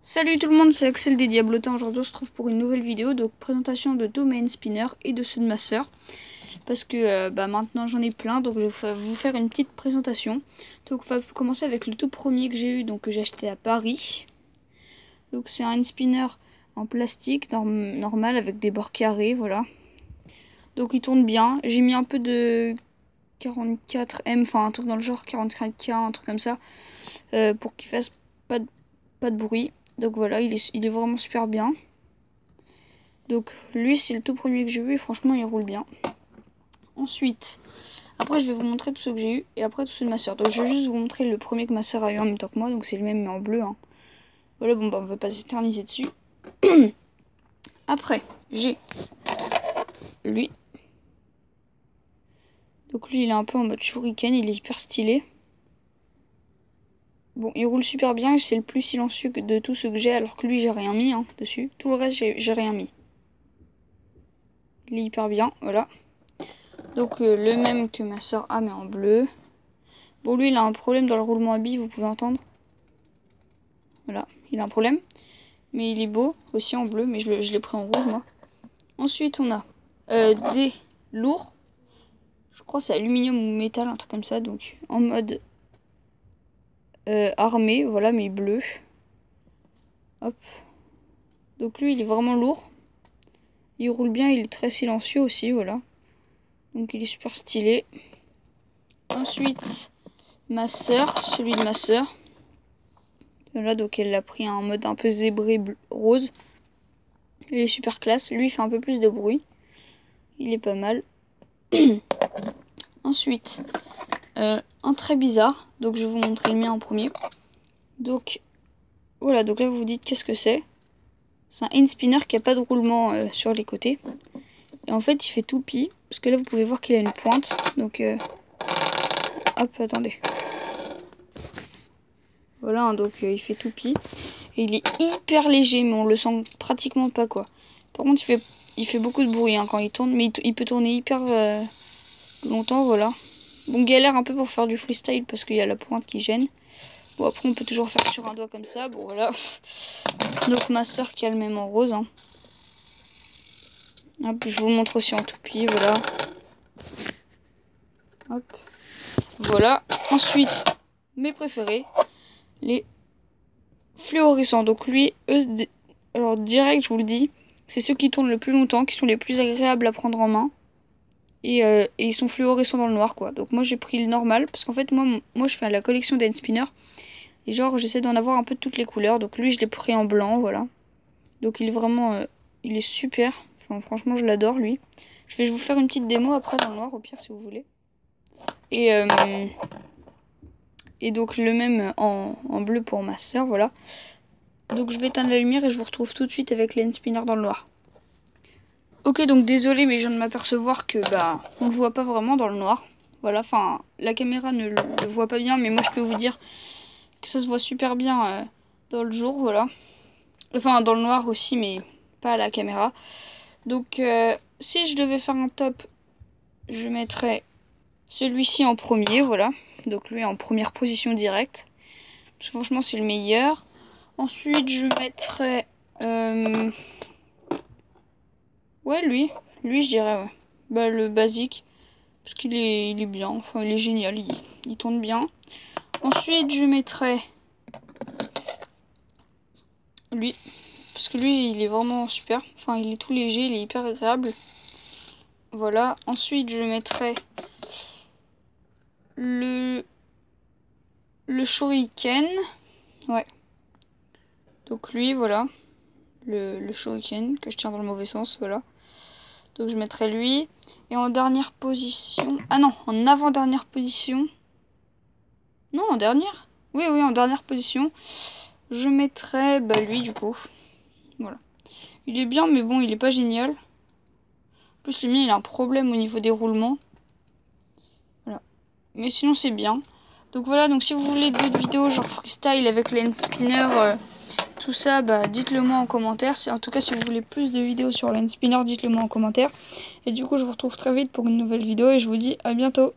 Salut tout le monde, c'est Axel des Diablotins. Aujourd'hui on se retrouve pour une nouvelle vidéo, donc présentation de tous mes hand spinners et de ceux de ma soeur. Parce que maintenant j'en ai plein, donc je vais vous faire une petite présentation. Donc on va commencer avec le tout premier que j'ai eu, donc que j'ai acheté à Paris. Donc c'est un hand spinner en plastique normal avec des bords carrés, voilà. Donc il tourne bien. J'ai mis un peu de 44M, enfin un truc dans le genre 44K, un truc comme ça, pour qu'il fasse pas de bruit. Donc voilà, il est vraiment super bien. Donc lui c'est le tout premier que j'ai eu et franchement il roule bien. Ensuite, après je vais vous montrer tous ceux que j'ai eu et après tous ceux de ma soeur. Donc je vais juste vous montrer le premier que ma soeur a eu en même temps que moi. Donc c'est le même mais en bleu, hein. Voilà, bon on va pas s'éterniser dessus. Après j'ai lui. Donc lui il est un peu en mode shuriken, il est hyper stylé. Bon, il roule super bien et c'est le plus silencieux de tous ceux que j'ai, alors que lui j'ai rien mis dessus. Tout le reste j'ai rien mis. Il est hyper bien, voilà. Donc le même que ma soeur a mais en bleu. Bon, lui il a un problème dans le roulement à billes, vous pouvez entendre. Voilà, il a un problème. Mais il est beau aussi en bleu, mais je l'ai pris en rouge moi. Ensuite on a des lourds. Je crois que c'est aluminium ou métal, un truc comme ça. Donc en mode armé, voilà, mais bleu. Hop. Donc lui il est vraiment lourd. Il roule bien, il est très silencieux aussi, voilà. Donc il est super stylé. Ensuite, ma soeur, celui de ma soeur. Voilà, donc elle l'a pris en mode un peu zébré rose. Il est super classe. Lui, il fait un peu plus de bruit. Il est pas mal. Ensuite, un très bizarre. Donc je vais vous montrer le mien en premier. Donc voilà, donc là vous vous dites qu'est-ce que c'est. C'est un hand spinner qui a pas de roulement sur les côtés. Et en fait, il fait toupie. Parce que là, vous pouvez voir qu'il a une pointe. Donc, hop, attendez. Voilà, hein, donc il fait toupie. Et il est hyper léger, mais on le sent pratiquement pas, quoi. Par contre, il fait beaucoup de bruit quand il tourne. Mais il peut tourner hyper longtemps, voilà. Bon, galère un peu pour faire du freestyle parce qu'il y a la pointe qui gêne. Bon, après, on peut toujours faire sur un doigt comme ça. Bon, voilà. Donc, ma soeur qui a le même en rose, hein. Hop, je vous montre aussi en toupie, voilà. Hop. Voilà. Ensuite, mes préférés, les fluorescents. Donc lui, alors direct, je vous le dis, c'est ceux qui tournent le plus longtemps, qui sont les plus agréables à prendre en main. Et ils sont fluorescents dans le noir, quoi. Donc moi, j'ai pris le normal, parce qu'en fait, moi je fais la collection d'hand spinner. Et genre, j'essaie d'en avoir un peu de toutes les couleurs. Donc lui, je l'ai pris en blanc, voilà. Donc il est vraiment, il est super. Enfin, franchement, je l'adore, lui. Je vais vous faire une petite démo après dans le noir, au pire, si vous voulez. Et donc le même en bleu pour ma soeur, voilà. Donc je vais éteindre la lumière et je vous retrouve tout de suite avec les hand spinners dans le noir. Ok, donc désolé, mais je viens de m'apercevoir que on le voit pas vraiment dans le noir. Voilà, enfin la caméra ne le voit pas bien, mais moi je peux vous dire que ça se voit super bien dans le jour, voilà. Enfin dans le noir aussi, mais pas à la caméra. Donc si je devais faire un top, je mettrais celui-ci en premier, voilà. Donc lui en première position directe. Parce que franchement c'est le meilleur. Ensuite je mettrais... ouais lui je dirais ouais. Le basique. Parce qu'il est bien, enfin il est génial, il tourne bien. Ensuite je mettrais lui. Parce que lui il est vraiment super. Enfin il est tout léger, il est hyper agréable. Voilà. Ensuite je mettrais le shuriken. Ouais. Donc lui voilà. Le shuriken que je tiens dans le mauvais sens, voilà. Donc je mettrai lui. Et en dernière position... Ah non, en avant-dernière position... Non, en dernière. Oui, en dernière position. Je mettrai lui du coup. Voilà. Il est bien, mais bon, il est pas génial. En plus, le mien, il a un problème au niveau des roulements. Voilà. Mais sinon, c'est bien. Donc voilà, donc si vous voulez d'autres vidéos genre freestyle avec les hand spinners... tout ça, dites-le moi en commentaire. En tout cas, si vous voulez plus de vidéos sur le hand spinner, dites-le moi en commentaire. Et du coup, je vous retrouve très vite pour une nouvelle vidéo et je vous dis à bientôt.